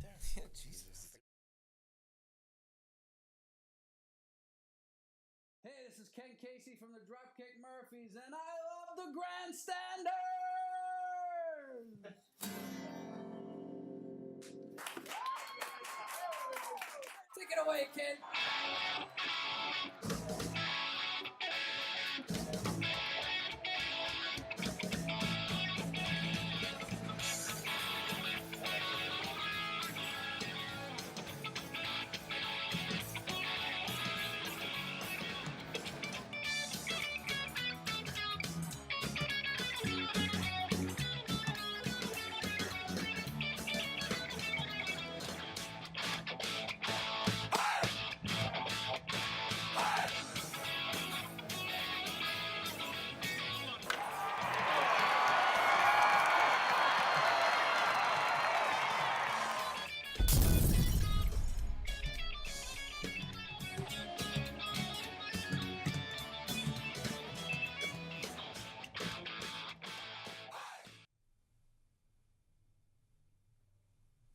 right there. Yeah, Jesus. Hey, this is Ken Casey from the Dropkick Murphys, and I love the Grandstanders! Take it away, kid.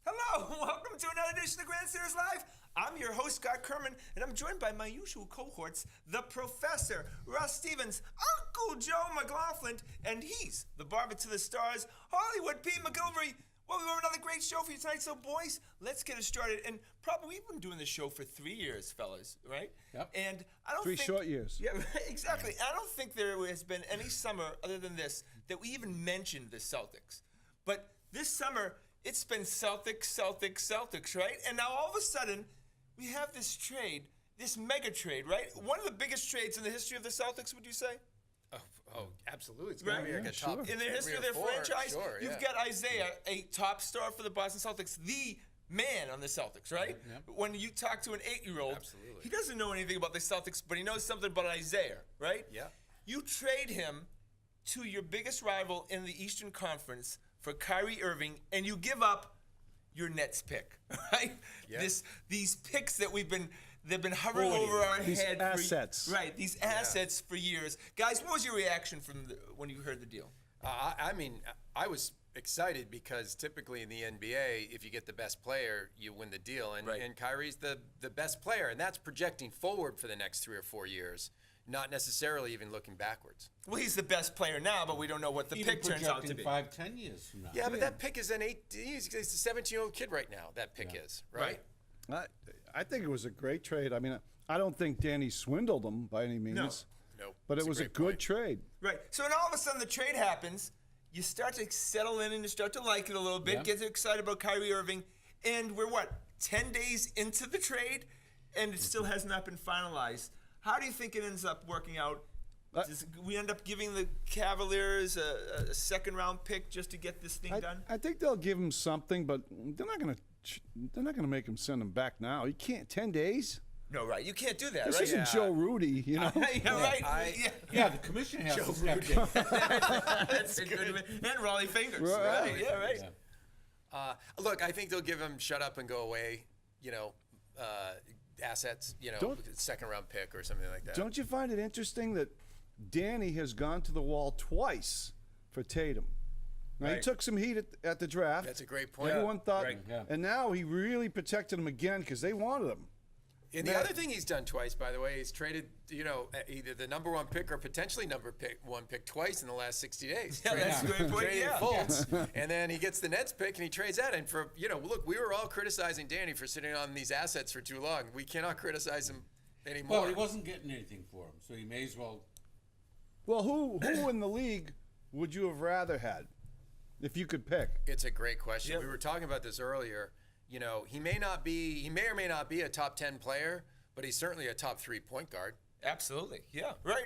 Hello, welcome to another edition of Grandstanders Live. I'm your host, Scott Kerman, and I'm joined by my usual cohorts, the Professor, Russ Stevens, Uncle Joe McLaughlin, and he's the barber to the stars, Hollywood Pete McGilvery. Well, we have another great show for you tonight, so boys, let's get it started. And probably we've been doing this show for 3 years, fellas, right? Yep. And I don't Three think, short years. Yeah, exactly. I don't think there has been any summer other than this that we even mentioned the Celtics. But this summer, it's been Celtics, right? And now all of a sudden, we have this trade, this mega trade, right? One of the biggest trades in the history of the Celtics, would you say? Oh, absolutely. It's going to be like a sure. top In the history of three their or four. franchise, Sure, you've yeah. got Isaiah, a top star for the Boston Celtics, the man on the Celtics, right? Yep. When you talk to an 8-year-old, Absolutely. he doesn't know anything about the Celtics, but he knows something about Isaiah, right? Yeah. You trade him to your biggest rival in the Eastern Conference for Kyrie Irving, and you give up your Nets pick, right? Yeah. These picks that they've been hovering over our These head. assets. Right, these assets for years. Guys, what was your reaction when you heard the deal? I mean, I was excited because typically in the NBA, if you get the best player, you win the deal. And, Right. and Kyrie's the best player, and that's projecting forward for the next 3 or 4 years, not necessarily even looking backwards. Well, he's the best player now, but we don't know what the Even pick turns out to be. projecting 5-10 years from now. Yeah, but that pick is he's a 17-year-old kid right now, that pick is, right? I think it was a great trade. I mean, I don't think Danny swindled him by any means. No, But it's it was a great good point. trade. Right. So then all of a sudden the trade happens. You start to settle in and you start to like it a little bit, Yeah. get excited about Kyrie Irving, and we're 10 days into the trade, and it still has not been finalized. How do you think it ends up working out? Does we end up giving the Cavaliers a second-round pick just to get this thing done? I think they'll give him something, but they're not gonna make him send him back now. You can't 10 days. No, right. You can't do that, This right? isn't Joe Rudy, you know. Yeah, right. Yeah, the commission has to step in. That's a good one. And Raleigh Fingers. Right. Yeah, right. Yeah. Look, I think they'll give him shut up and go away, assets, second-round pick or something like that. Don't you find it interesting that Danny has gone to the wall twice for Tatum? Now, he Right. took some heat at the draft. That's a great point. Everyone thought, Right. Yeah. and now he really protected him again because they wanted him. And the other thing he's done twice, by the way, he's traded, either the number 1 pick or potentially number 1 pick twice in the last 60 days. Yeah, that's a great point. Traded Yeah. Fultz, and then he gets the Nets pick and he trades that. And look, we were all criticizing Danny for sitting on these assets for too long. We cannot criticize him anymore. Well, he wasn't getting anything for him, so he may as well. Well, who in the league would you have rather had if you could pick? It's a great question. Yeah. We were talking about this earlier. He may or may not be a top 10 player, but he's certainly a top 3 point guard. Absolutely, yeah, right.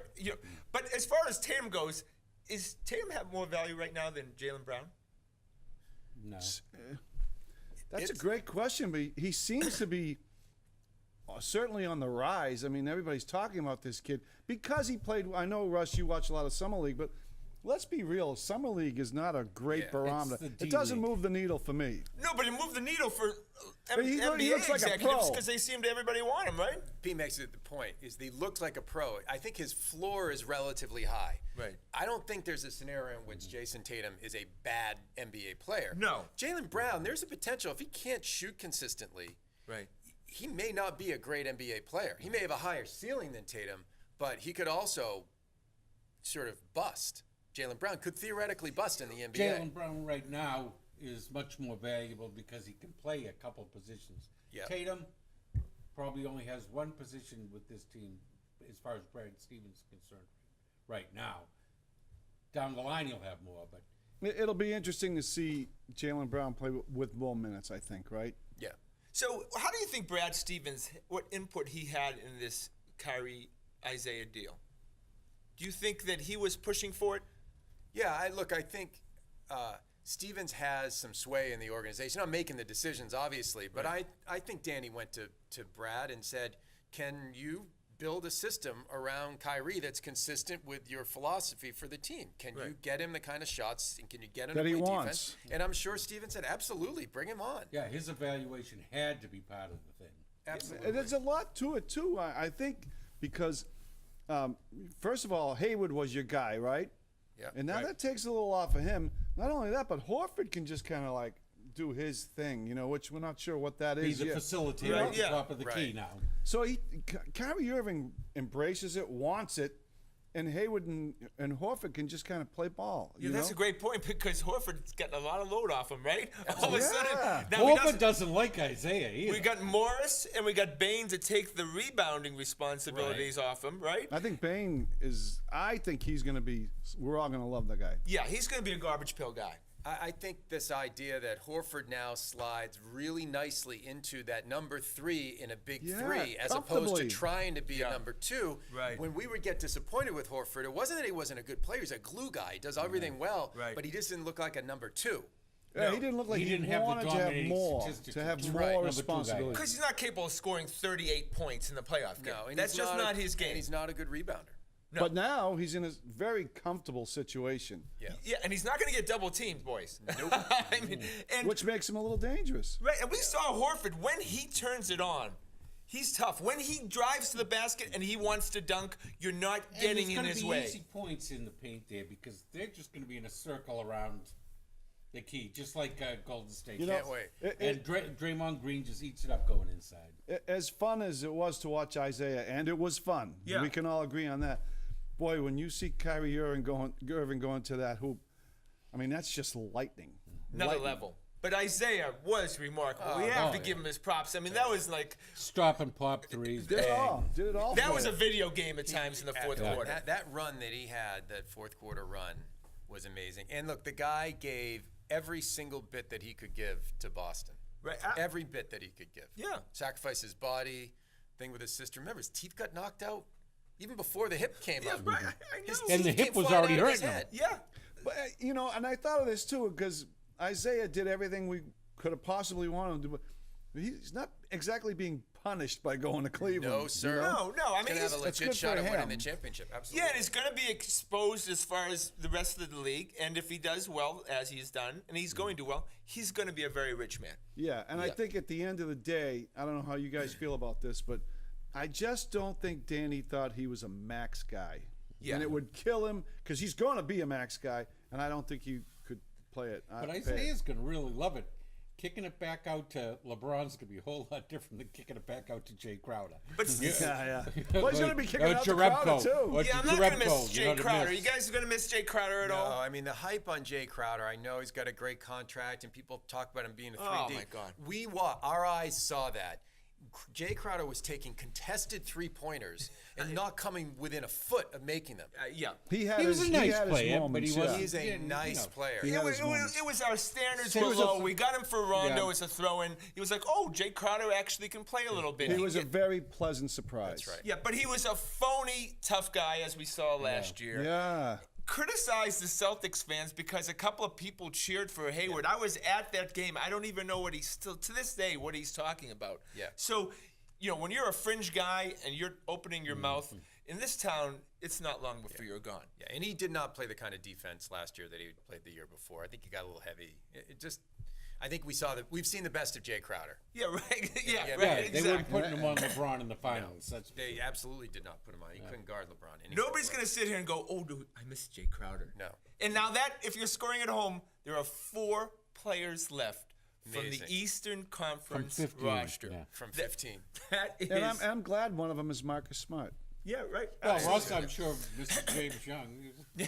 But as far as Tatum goes, is Tatum have more value right now than Jaylen Brown? No. That's a great question, but he seems to be certainly on the rise. I mean, everybody's talking about this kid because he played. I know, Russ, you watch a lot of Summer League, but let's be real. Summer League is not a great Yeah, barometer. it's the D It doesn't League. move the needle for me. No, but he moved the needle for But he NBA looks like a executives pro. because they seem to everybody want him, right? Pete makes it the point is he looks like a pro. I think his floor is relatively high. Right. I don't think there's a scenario in which Jason Tatum is a bad NBA player. No. Jaylen Brown, there's a potential if he can't shoot consistently. Right. He may not be a great NBA player. He may have a higher ceiling than Tatum, but he could also sort of bust. Jaylen Brown could theoretically bust in the NBA. Jaylen Brown right now is much more valuable because he can play a couple positions. Yeah. Tatum probably only has one position with this team as far as Brad Stevens is concerned right now. Down the line he'll have more, but It'll be interesting to see Jaylen Brown play with more minutes, I think, right? Yeah. So, how do you think Brad Stevens, what input he had in this Kyrie Isaiah deal? Do you think that he was pushing for it? Yeah, I think Stevens has some sway in the organization. I'm making the decisions, obviously, but I think Danny went to Brad and said, can you build a system around Kyrie that's consistent with your philosophy for the team? Can you get him the kind of shots and can you get him That to he play wants. defense? And I'm sure Stevens said, absolutely, bring him on. yeah, his evaluation had to be part of the thing. Absolutely. And there's a lot to it, too, I think, because, first of all, Hayward was your guy, right? Yeah. And now Right. that takes a little off of him. Not only that, but Horford can just kind of like do his thing, which we're not sure what that He's is a yet. facilitator Right, at the yeah. top of the key Right. now. So Kyrie Irving embraces it, wants it, and Hayward and Horford can just kind of play ball. Yeah, you that's know? a great point because Horford's getting a lot of load off him, right? All of a Yeah. sudden, now we Horford doesn't like Isaiah either. we got Morris and we got Bain to take the rebounding responsibilities off him, right? I think Bane is. I think he's going to be. We're all going to love the guy. Yeah, he's going to be a garbage pill guy. I think this idea that Horford now slides really nicely into that number 3 in a big Yeah, 3 as opposed to comfortably. trying to be a number 2. Right. When we would get disappointed with Horford, it wasn't that he wasn't a good player. He's a glue guy. He does everything well, Right. but he just didn't look like a number 2. Yeah, he didn't look like He he, didn't have the wanted to have dominating more, statistics to have of more number 2 guy. responsibility. Because he's not capable of scoring 38 points in the playoff game. No, and That's he's just not his game. And he's not a good rebounder. No. But now he's in a very comfortable situation, Yeah. Yeah, and he's not going to get double teamed, boys. Nope. I mean, and which makes him a little dangerous. right, and we saw Horford when he turns it on. He's tough. When he drives to the basket and he wants to dunk, you're not getting in his way. Easy points in the paint there because they're just going to be in a circle around the key, just like Golden State. You know, Can't wait. it- And Draymond Green just eats it up going inside. As fun as it was to watch Isaiah, and it was fun, Yeah. we can all agree on that. Boy, when you see Kyrie Irving going to that hoop, I mean, that's just lightning. Another Lightning. level. But Isaiah was remarkable. We have to give him his props. I mean, that was like Stop and pop threes. Did it bang. all. Did it all. that for was you. a video game at times in the fourth quarter. That run that he had, that fourth quarter run, was amazing. And look, the guy gave every single bit that he could give to Boston. Right. Every bit that he could give. Yeah. Sacrificed his body, thing with his sister. Remember, his teeth got knocked out even before the hip came Yeah, up. right. I know. His And the teeth hip came was flying already out of his hurting him. head. Yeah. But and I thought of this too because Isaiah did everything we could have possibly wanted him to do. But he's not exactly being punished by going to Cleveland. No, sir. No. I mean, He's gonna have a he's, That's legit good shot for at winning the him. championship. yeah, Absolutely. and he's going to be exposed as far as the rest of the league. And if he does well, as he's done, and he's going to well, he's going to be a very rich man. Yeah, and I think at the end of the day, I don't know how you guys feel about this, but I just don't think Danny thought he was a max guy. Yeah. And it would kill him because he's going to be a max guy, and I don't think he could play it. But Isaiah's going to really love it. Kicking it back out to LeBron's going to be a whole lot different than kicking it back out to Jay Crowder. But Yeah. Well, he's going to be kicking out to Jerebko. Crowder, too. Or yeah, I'm not going to miss Jerebko, Jay know, to Crowder. miss. You guys are going to miss Jay Crowder at No, all? I mean the hype on Jay Crowder. I know he's got a great contract, and people talk about him being a 3D. Oh, my God. Our eyes saw that. Jay Crowder was taking contested 3-pointers and not coming within a foot of making them. Yeah. He had He was his, a nice he had his player, but moments, he wasn't- He's a Yeah, nice player. He It had was, his moments. it was our standards He were was low. a- We got him for Rondo Yeah. as a throw-in. He was like, oh, Jay Crowder actually can play a little bit. He was a very pleasant surprise. That's right. yeah, but he was a phony tough guy, as we saw last year. Yeah. Criticize the Celtics fans because a couple of people cheered for Hayward. I was at that game. I don't even know what he's still, to this day, what he's talking about. Yeah. So, when you're a fringe guy and you're opening your mouth, in this town, it's not long before you're gone. Yeah, and he did not play the kind of defense last year that he played the year before. I think he got a little heavy. I think we've seen the best of Jay Crowder. Yeah, right. Yeah, Yeah, right. Yeah, Exactly. they weren't putting him on LeBron in the finals. That's They absolutely did not put him on. He couldn't guard LeBron. Nobody's going to sit here and go, oh, dude, I miss Jay Crowder. No. And now that, if you're scoring at home, there are 4 players left from the Amazing. Eastern Conference 15, roster. yeah. from 15. That is. And I'm glad one of them is Marcus Smart. yeah, right. well, Russ, I'm sure Mr. James Young.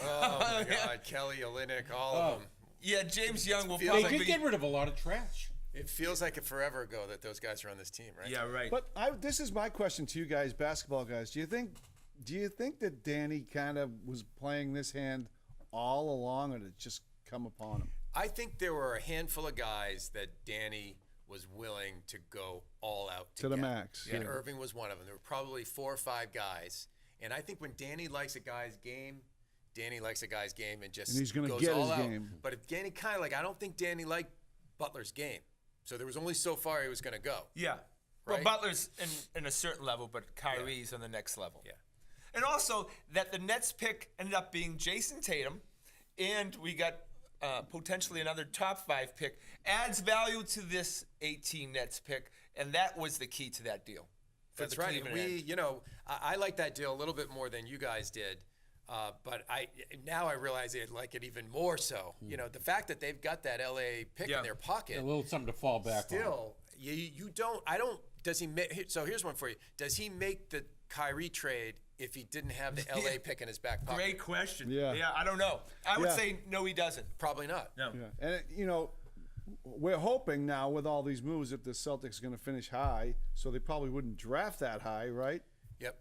Oh my God, Kelly Olynyk, all of them. Yeah, James Young will Feels They probably did be. get rid of a lot of trash. It feels like forever ago that those guys are on this team, right? Yeah, right. But this is my question to you guys, basketball guys. Do you think that Danny kind of was playing this hand all along, or did it just come upon him? I think there were a handful of guys that Danny was willing to go all out To the get. max, And yeah. Irving was one of them. There were probably 4 or 5 guys. And I think when Danny likes a guy's game, Danny likes a guy's game and just And he's gonna goes get all his out. game. But if Danny kind of I don't think Danny liked Butler's game. So there was only so far he was going to go. Yeah. Well, Right? Butler's in a certain level, but Kyrie's on the next level. Yeah. And also that the Nets pick ended up being Jason Tatum, and we got potentially another top 5 pick, adds value to this 18 Nets pick, and that was the key to that deal. for That's the right. And Cleveland end. I like that deal a little bit more than you guys did. But now I realize I like it even more so. The fact that they've got that LA pick Yeah. in their pocket. A little something to fall back on. Still, you don't. I don't. Does he make? So here's one for you. Does he make the Kyrie trade if he didn't have the LA pick in his back pocket? Great question. Yeah. Yeah, I don't know. I would Yeah. say no, he doesn't. Probably not. No. Yeah, and we're hoping now with all these moves that the Celtics are going to finish high, so they probably wouldn't draft that high, right? Yep.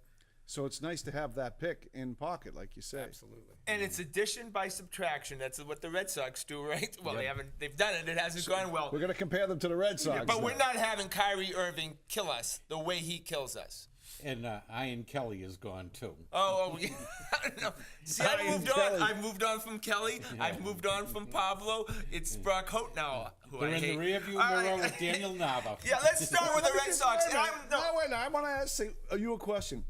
So it's nice to have that pick in pocket, like you say. Absolutely. And it's addition by subtraction. That's what the Red Sox do, right? Well, they've done it. It hasn't gone well. We're going to compare them to the Red Sox. But now. we're not having Kyrie Irving kill us the way he kills us. And Ian Kelly is gone too. Oh, yeah. No. See, I've Ian moved Kelly. on. I've moved on from Kelly. I've moved on from Pablo. It's Brock Holt now, who They're I in hate. the rearview All mirror right. with Daniel Nava. Yeah, let's start with the Red Sox. And Wait, I want to ask you a question.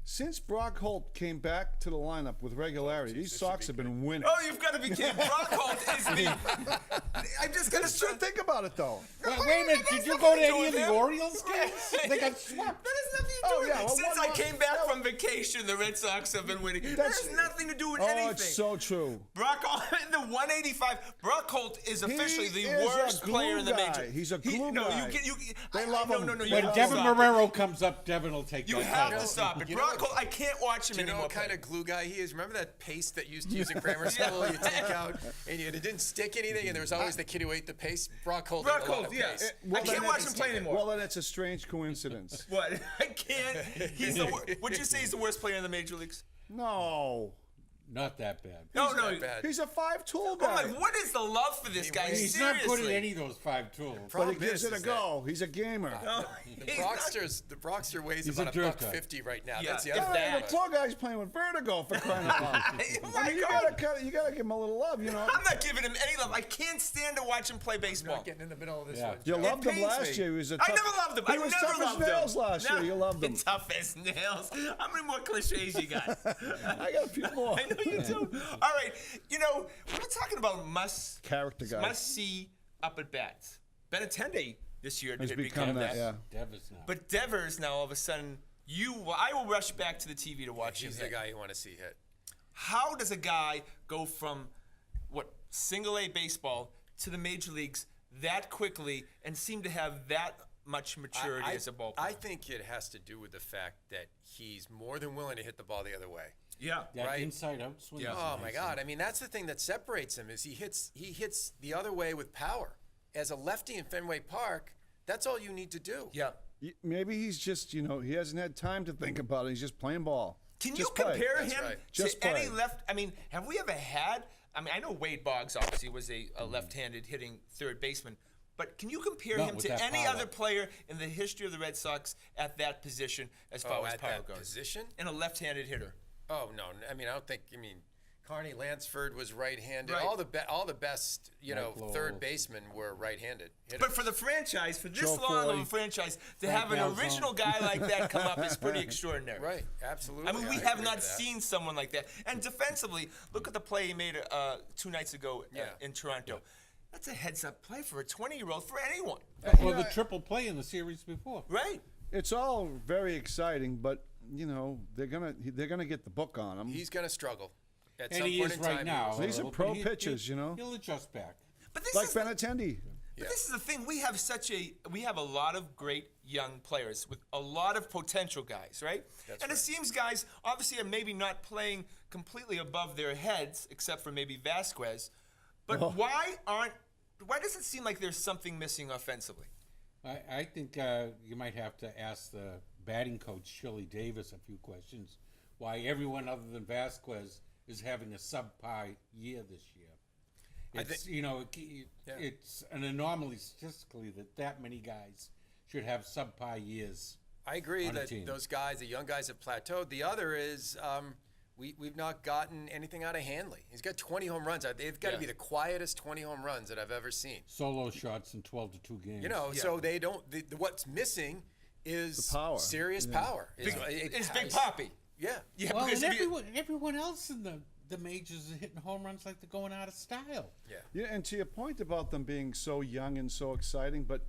Since Brock Holt came back to the lineup with regularity, these Sox have been winning. Oh, you've got to be kidding. Brock Holt is the. I'm just going to That's true. Think about it, though. Wait a minute, did you go to any of the Orioles games? They got swept. That has nothing to do Oh, with yeah, it. well, Since one- I came back from vacation, the Red Sox have been winning. That has nothing to do with anything. Oh, it's so true. Brock Holt, the 185. Brock Holt is officially the is a worst glue player in the guy. major. He's a glue no, guy. They love no, him. no, no. You When have to Devin stop it. Marrero comes up, Devin will take You that have title. to stop it. You know Brock what- Holt, I can't watch him Do you know anymore. what kind of glue guy he is? Remember that paste that you used to use in grammar school? You take out, and it didn't stick anything, and there was always the kid who ate the paste. Brock Holt ate Brock a lot Holt, of yeah. paste. I can't watch him play anymore. Well, then it's a strange coincidence. What? I can't. He's the. Would you say he's the worst player in the major leagues? No. Not that bad. No, Not bad. He's a 5-tool Oh guy. my! What is the love for this guy? He's Seriously. not good at any of those 5 tools. But he Problem gives is it a that go. He's a gamer. No, The he's not. Brockster weighs He's about a jerk $150 right now. Yeah, That's the if other that. The poor guy's playing with vertigo for crying out loud. Oh I my mean, you God. gotta give him a little love, you know. I'm not giving him any love. I can't stand to watch him play baseball. Not getting in the middle of this Yeah. one. You Joe. loved him pains last me. year. He was a I tough, never loved him. He I was never tough as loved nails him. last year. You loved him. Tough as nails. How many more cliches you got? I got a few more. I know you do. All right. We're talking about Character guy. must-see up at bats. Benintendi this year Has did become become that, yeah. Devers now. But Devers now all of a sudden, I will rush back to the TV to watch He's him. the guy you want to see hit. How does a guy go from single A baseball to the major leagues that quickly and seem to have that much maturity as a ball player? I think it has to do with the fact that he's more than willing to hit the ball the other way. Yeah. That right. inside-out swing. Yeah. is Oh nice. my God! I mean, that's the thing that separates him is he hits the other way with power. As a lefty in Fenway Park, that's all you need to do. Yeah. Maybe he's just, he hasn't had time to think about it. He's just playing ball. Can you Just play. compare That's him right. Just to any play. left? I mean, have we ever had? I mean, I know Wade Boggs obviously was a left-handed hitting third baseman, but can you compare Not him with to that any power. other player in the history of the Red Sox at that position as far as at power that goes? position? And a left-handed hitter. Oh no! I mean, I don't think. Carney Lansford was right-handed. Right. All the best, Lowell. third basemen were right-handed. But for the franchise, for this Joe long of Foy. a franchise, to Frank have an Malzahn. original guy like that come up is pretty extraordinary. Right, absolutely. I mean, we I have agree not with that. seen someone like that. And defensively, look at the play he made 2 nights ago Yeah. in Toronto. That's a heads-up play for a 20-year-old, for anyone. Or the triple play in the series before. Right. It's all very exciting, but you know they're gonna get the book on him. He's going to struggle at And some he point is in time. right now. These are But pro pitchers, you know? He'll adjust back. But this Like is Benintendi. But this is the thing. We have a lot of great young players with a lot of potential guys, right? It seems guys obviously are maybe not playing completely above their heads, except for maybe Vasquez. But why does it seem like there's something missing offensively? I think you might have to ask the batting coach, Shirley Davis, a few questions. Why everyone other than Vasquez is having a subpar year this year. It's, it's an anomaly statistically that many guys should have subpar years. I agree on a that team. those guys, the young guys, have plateaued. The other is we've not gotten anything out of Hanley. He's got 20 home runs. They've got to be the quietest 20 home runs that I've ever seen. Solo shots in 12 to 2 games. You know, so they don't. What's missing is The power. serious power. It's Big Poppy. Yeah. Yeah, Well, because and if you- everyone else in the majors is hitting home runs like they're going out of style. Yeah, and to your point about them being so young and so exciting, but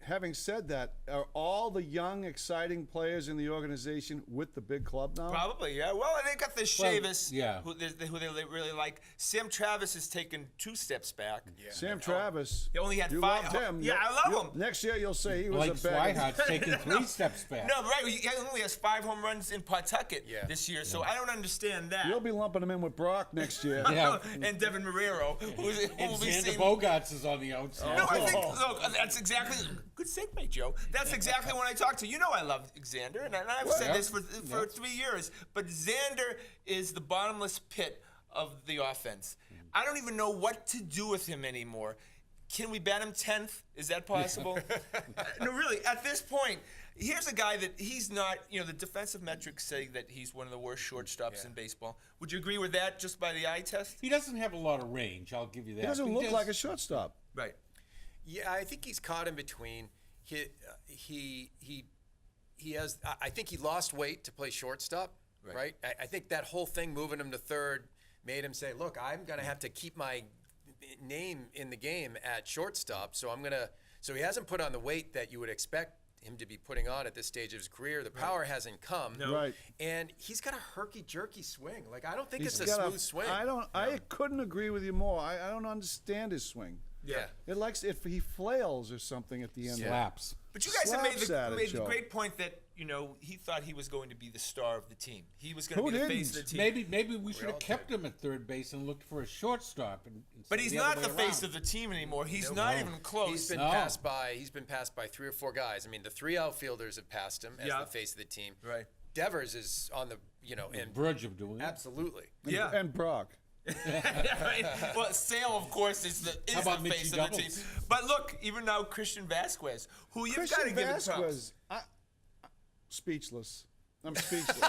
having said that, are all the young, exciting players in the organization with the big club now? Probably, yeah. Well, and they got the Chavis, yeah. who they really like. Sam Travis has taken 2 steps back. Yeah. Sam Travis. He only had you 5 loved him. Yeah, I love him. Next year you'll say he was Blake a bag. Swihart's taking 3 steps back. No, right. He only has 5 home runs in Pawtucket this year, so I don't understand that. You'll be lumping him in with Brock next year. Yeah. And Devin Marrero, who will And be Xander seeing. Bogaerts is on the outside. No, I think look, that's exactly good segue, Joe. That's exactly when I talk to you. Know I love Xander, and I've said this for 3 years. But Xander is the bottomless pit of the offense. I don't even know what to do with him anymore. Can we bat him 10th? Is that possible? No, really. At this point, here's a guy that he's not. You know, the defensive metrics say that he's one of the worst shortstops in baseball. Would you agree with that, just by the eye test? He doesn't have a lot of range, I'll give you that. He doesn't look like a shortstop. Right. Yeah, I think he's caught in between. He has. I think he lost weight to play shortstop. Right. I think that whole thing moving him to third made him say, "Look, I'm going to have to keep my name in the game at shortstop. So I'm going to." So he hasn't put on the weight that you would expect him to be putting on at this stage of his career. The power hasn't come. No. Right. And he's got a herky-jerky swing. Like, I don't think He's it's a got smooth swing. I couldn't agree with you more. I don't understand his swing. Yeah. It likes if he flails or something at the end. Slaps. But you guys have made Slaps the, at it, made the Joe. great point that, you know, he thought he was going to be the star of the team. He was going Who to be the face of the didn't? team. Maybe we should have kept him at third base and looked for a shortstop. But he's not the face of the team anymore. He's not even close. He's been No. passed by. He's been passed by 3 or 4 guys. I mean, the 3 outfielders have passed him as Yeah. the face of the team. Right. Devers is on the, and verge of doing it. absolutely. Yeah. And Brock. Well, Sale, of course, is the How about face Mitchie of the team. Doubles? But look, even now Christian Vasquez, who you've got to Christian give it props. Vasquez. Speechless. I'm speechless.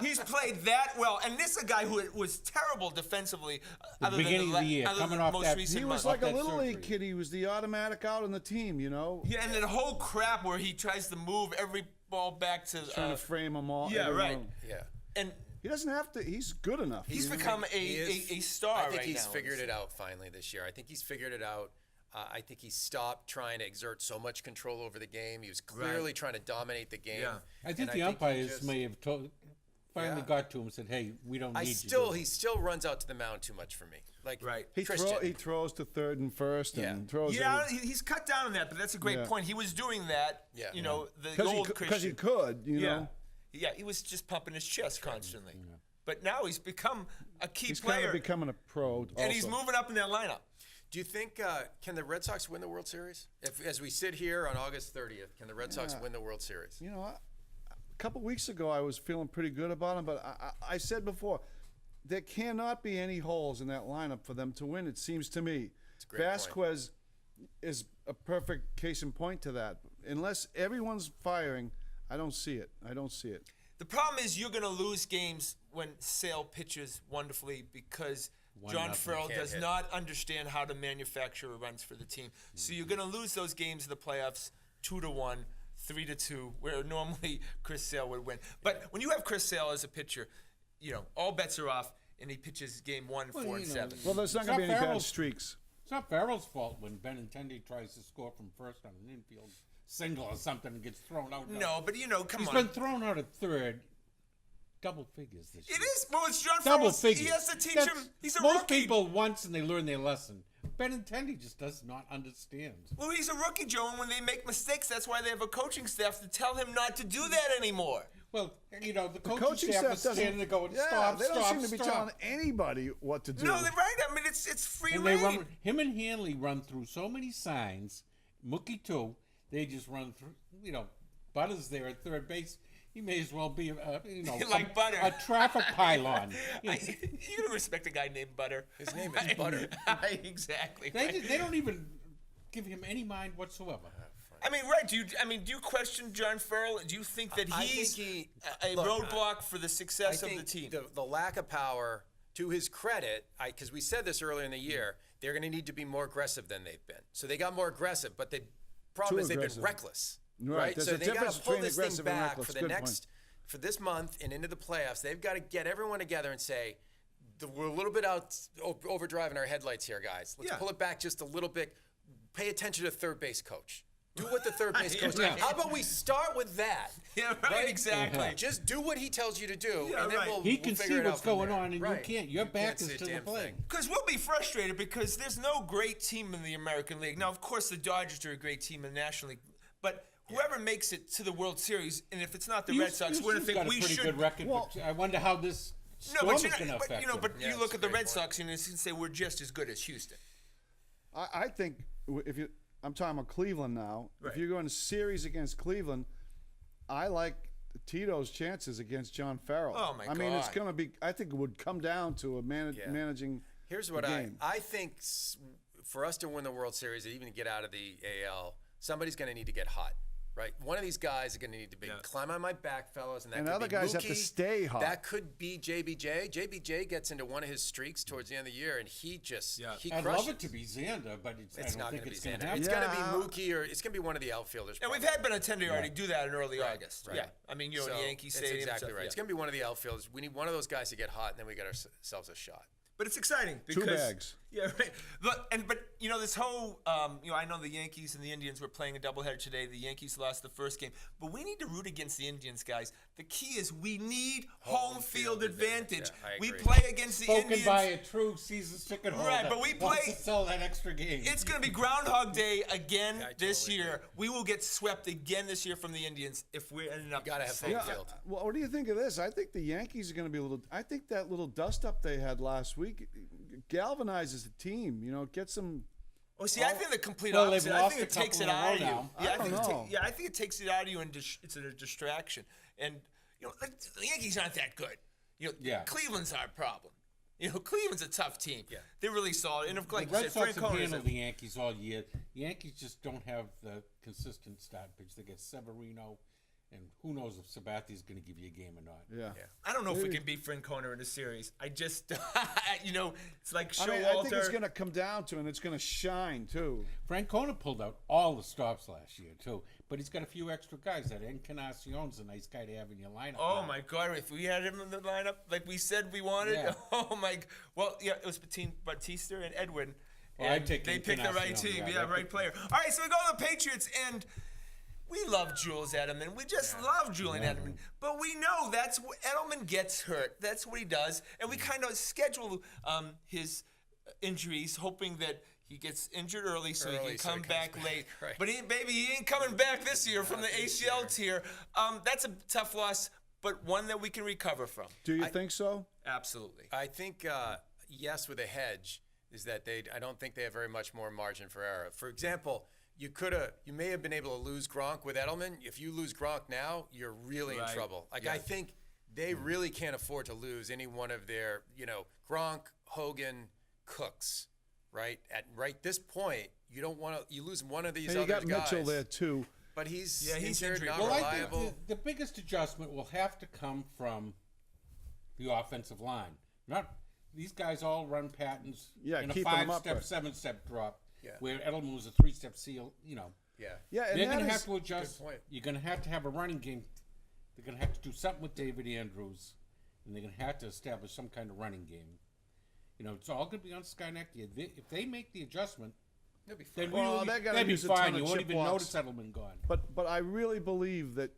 He's played that well, and this is a guy who was terrible defensively. Other beginning of the year, other coming than off most that- recent He months. was like a that little league surgery. kid. He was the automatic out on the team, you know? Yeah, and that whole crap where he tries to move every ball back to. Trying to frame them all. yeah, right. everyone. Yeah. And He doesn't have to. He's good enough. he's you know? become He is- a star I think right he's now. figured it out finally this year. I think he's figured it out. I think he stopped trying to exert so much control over the game. He was clearly trying to dominate the game. Yeah. I think And the he umpires just- may have finally Yeah. got to him and said, "Hey, we don't need He still runs out to the mound too much for me. Like Right. He Christian. throws to third and first and throws. Yeah, he's cut down on that, but that's a great Yeah. point. He was doing that, Yeah. you know, the because old he Christian. could, you know. Yeah, he was just pumping his chest constantly. But now he's become a key He's kind player, of becoming a pro. and he's also. moving up in that lineup. Do you think can the Red Sox win the World Series? If, as we sit here on August 30th, can the Red Sox win the World Series? You know, a couple weeks ago I was feeling pretty good about him, but I said before there cannot be any holes in that lineup for them to win. It seems to me. a great point. Vasquez is a perfect case in point to that. Unless everyone's firing, I don't see it. The problem is you're going to lose games when Sale pitches wonderfully because John 1-0. Farrell Can't does hit. not understand how to manufacture runs for the team. So you're going to lose those games in the playoffs 2-1, 3-2, where normally Chris Sale would win. But when you have Chris Sale as a pitcher, you know, all bets are off, and he pitches game 1, 4, and 7. Well, there's not It's going to not be any bad Farrell's- streaks. It's not Farrell's fault when Benintendi tries to score from first on an infield single or something and gets thrown out. No, but come He's on. been thrown out at third. Double figures this year. It is. Well, it's John Double Farrell. figures. He has to teach That's- him. He's a most rookie. people once and they learn their lesson. Benintendi just does not understand. Well, he's a rookie, Joe, and when they make mistakes, that's why they have a coaching staff to tell him not to do that anymore. Well, the coaching, Coaching staff staff is doesn't. standing there going, Yeah, stop, they don't stop, seem to be stop. telling anybody what to do. No, they're right. I mean, it's free And they reign. run, him and Hanley run through so many signs. Mookie too. They just run through. Butters there at third base. He may as well be, Like Butter. a traffic pylon. You don't respect a guy named Butter. His name is Butter. Exactly. They don't even give him any mind whatsoever. I mean, right? Do you question John Farrell? Do you think that I he's think a roadblock for the success I of the think team? the lack of power, to his credit, because we said this earlier in the year, they're going to need to be more aggressive than they've been. So they got more aggressive, but the problem Too is they've been aggressive. reckless. Right, there's So a they got difference to pull between this thing aggressive and back reckless. for the Good next, for this month and into the playoffs. They've got to get everyone together and say, we're a little bit out overdriving our headlights here, guys. Let's Yeah. pull it back just a little bit. Pay attention to the third base coach. Do what the third base coach Yeah. does. How about we start with that? Yeah, right, exactly. Yeah. Just do what he tells you to do, Yeah, and then right. He we'll can figure see it out what's from going there. on, and Right. you can't. Your You back can't is see a to the damn plate. thing. Because we'll be frustrated because there's no great team in the American League. Now, of course, the Dodgers are a great team in the National League, but whoever makes it to the World Series, and if it's not the Red Sox, we're going to think got a we pretty should. good record. but I wonder how this No, storm but is you're going to not, affect but them. you Yeah, look that's at the a great Red point. Sox and you can say we're just as good as Houston. I think if you, I'm talking about Cleveland now. Right. If you're going to series against Cleveland, I like Tito's chances against John Farrell. Oh, my I mean, it's God. going to be. I think it would come down to a managing. Here's what the I game. think for us to win the World Series, or even to get out of the AL, somebody's going to need to get hot. Right, one of these guys is going to need to be climb on my back, fellas, and that And could other be guys have to Mookie. stay hot. That could be JBJ. JBJ gets into one of his streaks towards the end of the year, and he I'd crushes. love it to be Xander, but It's I don't not think going to it's be going to Xander. happen. It's going to Yeah. be Mookie, or it's going to be one of the outfielders. And we've probably. had Benintendi already do that in early August. Right. Yeah, I mean, in Yankee That's Stadium. exactly stuff, right. yeah. It's going to be one of the outfielders. We need one of those guys to get hot, and then we got ourselves a shot. But it's exciting because bags. Yeah, right. But this whole I know the Yankees and the Indians were playing a doubleheader today. The Yankees lost the first game, but we need to root against the Indians, guys. The key is we need home field advantage. Yeah, I we agree. play against the Spoken Indians. by a true season ticket holder. Right, but we wants play- to sell that extra game. It's going to be Groundhog Day again Yeah, I this totally year. agree. We will get swept again this year from the Indians if we're ending up. You gotta have second. home field. Well, what do you think of this? I think the Yankees are going to be a little. I think that little dust up they had last week galvanizes the team. Gets them. Oh, see, I think the complete Well, they've opposite. I lost think a it takes it couple in a out of row you. now. Yeah, I don't know. I think it takes it out of you, and it's a distraction. And the Yankees aren't that good. Yeah. Cleveland's our problem. Cleveland's a tough team. Yeah. They're really solid. And The like you Red said, Sox have Francona's handled the Yankees all year. The Yankees just don't have the consistent start pitch. They get Severino, and who knows if Sabathia's going to give you a game or not. Yeah. I don't know if we can beat Francona in a series. I just, it's like I Showalter. mean, I think it's going to come down to, and it's going to shine too. Francona pulled out all the stops last year, too. But he's got a few extra guys. That Encarnacion's a nice guy to have in your lineup. Oh now. my God! If we had him in the lineup like we said we wanted, Yeah. oh my! Well, yeah, it was between Batista and Edwin. Well, and I'd take they picked the right Encarnacion, team, yeah, yeah, that right could- player. All right, so we go to the Patriots, and we love Jules Edelman. We just love Julian Edelman, but we know that's what Edelman gets hurt. That's what he does, and we kind of schedule his injuries, hoping that he gets injured early so he Early, can so he come comes back back, late. right. But he ain't coming back this year from the ACL tear. That's a tough loss, but one that we can recover from. Do you think so? Absolutely. I think yes, with a hedge, is that I don't think they have very much more margin for error. For example, you may have been able to lose Gronk with Edelman. If you lose Gronk now, you're really in Right. trouble. Like Yeah. I think they really can't afford to lose any one of their, Gronk, Hogan, Cooks. Right at this point, you don't want to. You lose one of these And you other got guys. Mitchell there too. But he's he's injured, injured. not Well, I reliable. think the biggest adjustment will have to come from the offensive line. Not these guys all run patterns Yeah, in a keeping them 5-step, upright. 7-step drop, Yeah. where Edelman was a 3-step seal. yeah. Yeah, and They're that going to is- have to adjust. point. You're going to have a running game. They're going to have to do something with David Andrews, and they're going to have to establish some kind of running game. You know, it's all going to be on Skynet. If they make the adjustment, It'll be fine. then Well, they gotta they'd be use a ton fine. of You won't chip even blocks. notice Edelman gone. But I really believe that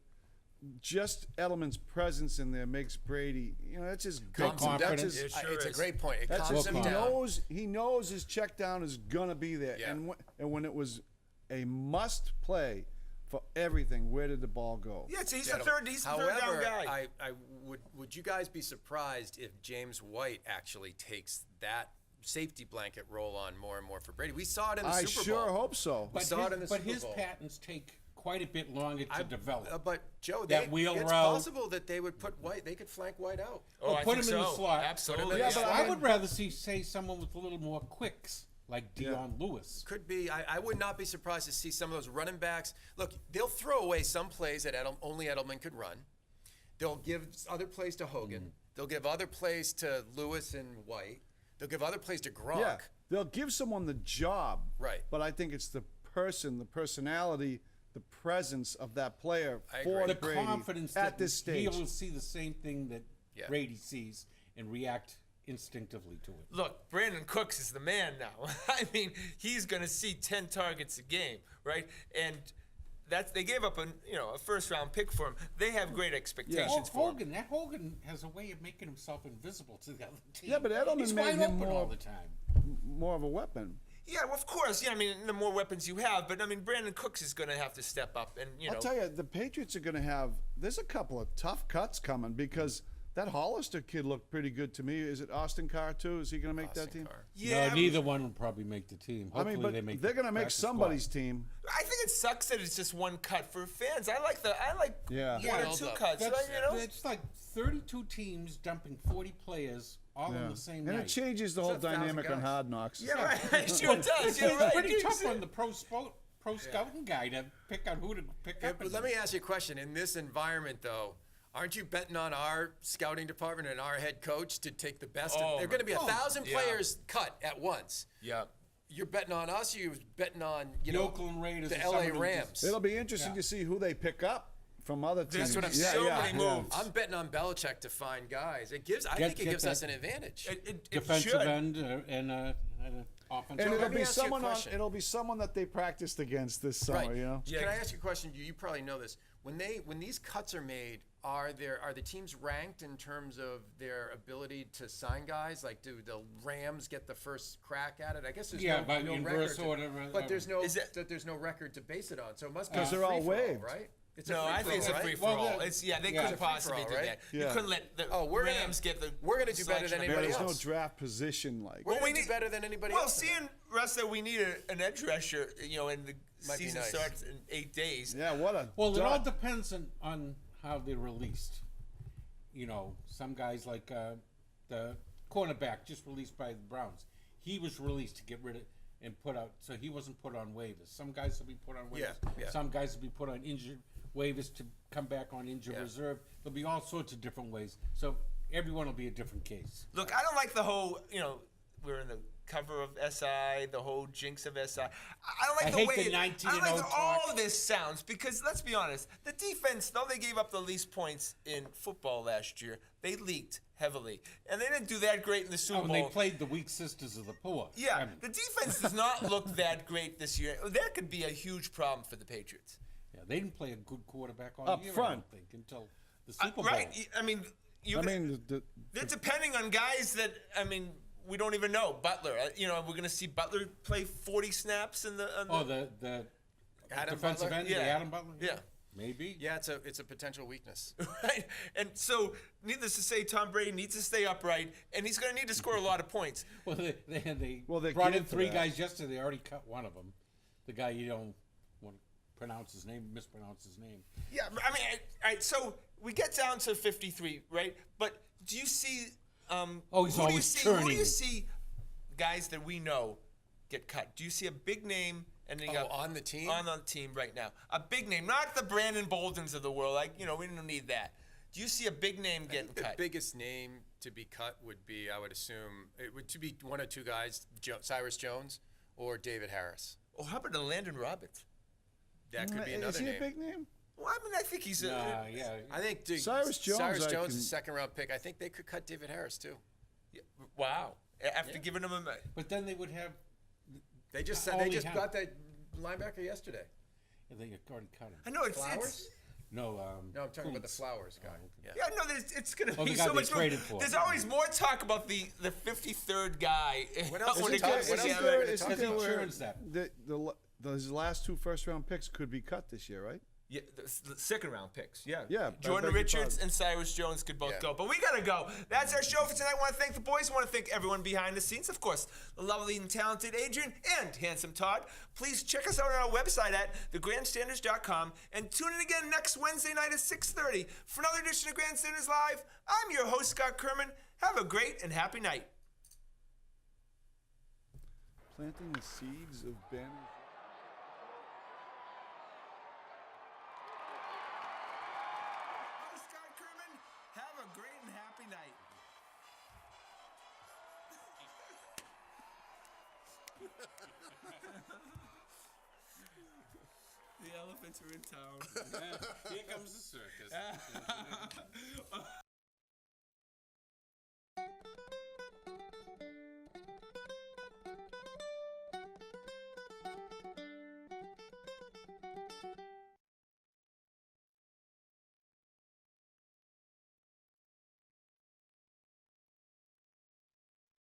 just Edelman's presence in there makes Brady. You know, that's just Calms him down. confidence. It sure It's a is. great point. It That's calms just, him he down. knows his check down is gonna be there. Yeah. And when it was a must play for everything, where did the ball go? Yeah, so he's Yeah, the third. He's the third down However, guy. I would you guys be surprised if James White actually takes that safety blanket role on more and more for Brady? We saw it in the I Super sure Bowl. hope so. We saw it in the but Super his Bowl. patents take quite a bit longer to develop. But Joe, That wheel it's route. possible that they would put White. They could flank White out. Oh, I put think him in the so. slot. Absolutely. Yeah, but I would rather say someone with a little more quicks, like Dion Lewis. Could be. I would not be surprised to see some of those running backs. Look, they'll throw away some plays that only Edelman could run. They'll give other plays to Hogan. They'll give other plays to Lewis and White. They'll give other plays to Gronk. Yeah, they'll give someone the job. Right. But I think it's the person, the personality, the presence of that player I for agree. The Brady confidence at that this stage. he will see the same thing that Yeah. Brady sees and react instinctively to it. Look, Brandon Cooks is the man now. I mean, he's going to see 10 targets a game, right? And they gave up a first round pick for him. They have great expectations for him. Hogan has a way of making himself invisible to the other team. Yeah, but Edelman He's made wide him open more- all the time. More of a weapon. Yeah, well, of course. Yeah, I mean, the more weapons you have, but I mean, Brandon Cooks is going to have to step up, and I'll tell you, the Patriots are going to have. There's a couple of tough cuts coming because that Hollister kid looked pretty good to me. Is it Austin Carr too? Is he going to make that team? Carr. yeah. No, neither one will probably make the team. I Hopefully mean, but they make. they're the going to make practice somebody's squad. team. I think it sucks that it's just one cut for fans. I like Yeah. one or Build two up. cuts. That's, Right, you know? it's like 32 teams dumping 40 players all on the same And night. it changes the whole 1,000 dynamic on guys. Hard Knocks. Yeah, right. Sure does. It's You're right. pretty dude. tough on the pro scouting guy to pick out who to pick up. But let me ask you a question. In this environment, though, aren't you betting on our scouting department and our head coach to take the best? Oh, There are going to be 1,000 yeah. players cut at once. Yeah. You're betting on us. You're betting on The Oakland Raiders the or some LA of them Rams. just- It'll be interesting to see who they pick up from other teams. That's what I'm yeah, so yeah, many yeah. moves. I'm betting on Belichick to find guys. It gives. I Get- think it get gives us that an advantage. It defensive should. end and offensive. And Joe, it'll let me be ask you a someone. question. It'll be someone that they practiced against this summer. Right. You know. Yeah. Can I ask you a question? You probably know this. When these cuts are made, are the teams ranked in terms of their ability to sign guys? Like, do the Rams get the first crack at it? I guess there's no by record. inverse to- order, but there's no Is it- there's no record to base it on. So it must be 'Cause a they're all free-for-all, waived. right? It's No, I think it's a right? free for Well, all. yeah. They Yeah. couldn't It's a possibly do free-for-all, that. right? You Yeah. couldn't let the Oh, we're gonna- Rams get the. we're gonna do better than selection of anybody There's no else. draft position like. We're Well, going we to do need- better than anybody Well, else. seeing Russ that we need an edge rusher, and the Might be season nice. starts in 8 days. Yeah. What a. Well, it all dud. depends on how they're released. You know, some guys like the cornerback just released by the Browns. He was released to get rid of and put out, so he wasn't put on waivers. Some guys will be put on waivers. Yeah. Some guys will be put on injured waivers to come back on injured Yeah. reserve. There'll be all sorts of different ways. So everyone will be a different case. Look, I don't like the whole, we're in the cover of SI, the whole jinx of SI. I don't like I the hate way the 19 I don't and like 0 all talk. of this sounds because let's be honest, the defense, though they gave up the least points in football last year, they leaked heavily, and they didn't do that great in the Super Oh, and Bowl. they played the weak sisters of the poor. Yeah, I mean, the defense does not look that great this year. That could be a huge problem for the Patriots. yeah, they didn't play a good quarterback all Up year, I front. don't think, until the Super Bowl. Right? I mean, I mean, they're depending on guys that we don't even know. Butler, we're going to see Butler play 40 snaps in the. The Adam defensive Butler? end, Yeah. the Adam Butler? Yeah. Maybe. Yeah, it's a potential weakness. Right, and so needless to say, Tom Brady needs to stay upright, and he's going to need to score a lot of points. Well, they Well, they're brought in geared for 3 that. guys yesterday. They already cut one of them. The guy you don't want to mispronounce his name. Yeah, I mean, all right. So we get down to 53, right? But do you see? Oh, he's who do you always see, Who do you turning. see? Guys that we know get cut. Do you see a big name ending up on the team? On the team right now, a big name, not the Brandon Boldens of the world. Like we don't need that. Do you see a big name getting The cut? biggest name to be cut would be, I would assume, it would to be one or two guys, Cyrus Jones or David Harris. Oh, how about a Landon Roberts? That could be is another he name. a big name? Well, I think he's a. Yeah. I think Cyrus Jones, I is can- a second round pick. I think they could cut David Harris too. Wow. after giving him a. But then they would have. They just Only half. got that linebacker yesterday. Yeah, they already cut him. I know it's Flowers? No, No, I'm talking about the Kuntz. Flowers guy. Yeah, no, it's gonna Oh, be the guy so they much more. traded for. There's always more talk about the 53rd guy. What else when is it there- comes what to else the is there- other- it's Isn't Because he there where churns that. those last 2 first-round picks could be cut this year, right? Yeah, the second round picks. Yeah. Yeah, Jordan I beg your Richards pardon. and Cyrus Jones could both Yeah. go. But we got to go. That's our show for tonight. I want to thank the boys. I want to thank everyone behind the scenes. Of course, the lovely and talented Adrian and handsome Todd. Please check us out on our website at thegrandstanders.com and tune in again next Wednesday night at 6:30 for another edition of Grandstanders Live. I'm your host, Scott Kerman. Have a great and happy night. Planting the seeds of banners. I'm Scott Kerman. Have a great and happy night. The elephants are in town. Here comes the circus.